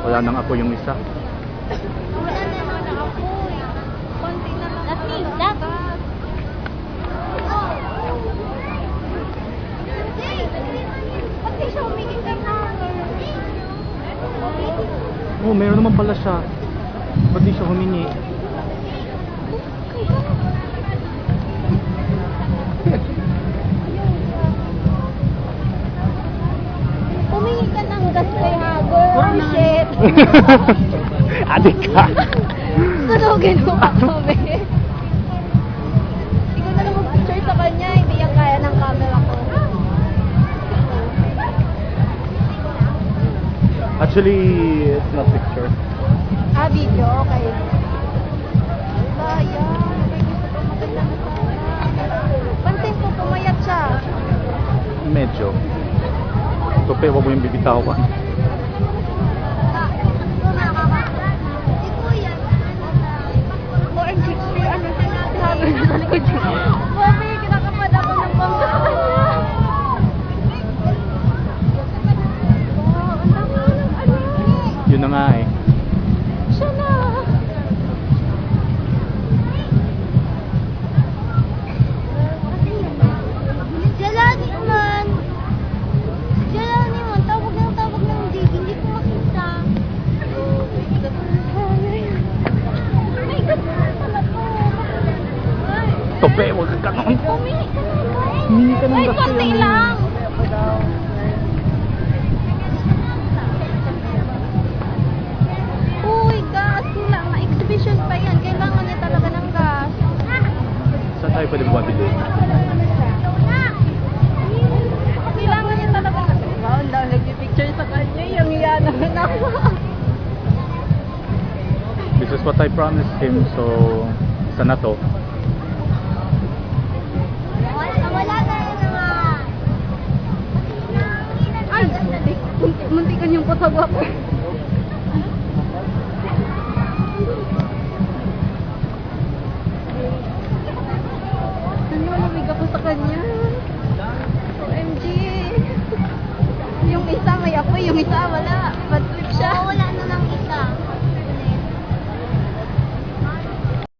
Wala nang ako yung isa. Wala na naman ako. Konti na lang. That means that. Ba't di siya humigit ng hanger? Oh, meron naman pala siya. Ba't di siya humingi? Humingi ka ng gas kay Hager. Oh, shit. Adik ka. Sunugin mo pa kami. Ikaw na lang mag-picture sa kanya. Hindi yan kaya ng camera ko. Actually, it's not picture. Ah, video. Okay. Sayang. May gusto ko maganda na sana. Pansin ko, pumayat siya. Medyo. Tupi, wag mo yung bibitawan. OMG, ano sa natin Hager na sa likod niya. Mami, kinakapad ako ng bangga sa kanya. Wow, ang dami mo ng ano. Yun na nga eh. Siya na. Jalani man. Jalani man. Tawag ng dig. Hindi ko makita. May ganda pala to. Ay. Tupi, wag ka ganun. Humingi ka na. Humingi ka ng Ay, gas konti sa'yo. lang. Uy, gas. Kulang. Ma-exhibition pa yan. Kailangan niya talaga ng gas. Saan tayo pwede bumabili? Kailangan niya talaga. Wow, ang dami nag-picture sa kanya. Yung iya naman ako. This is what I promised him, so sana to. Wala na naman. Ay, muntikan yung patagwa ko. Ano, lamig ako sa kanya. OMG. Yung isa may apoy, yung isa wala. Bad trip siya. Wala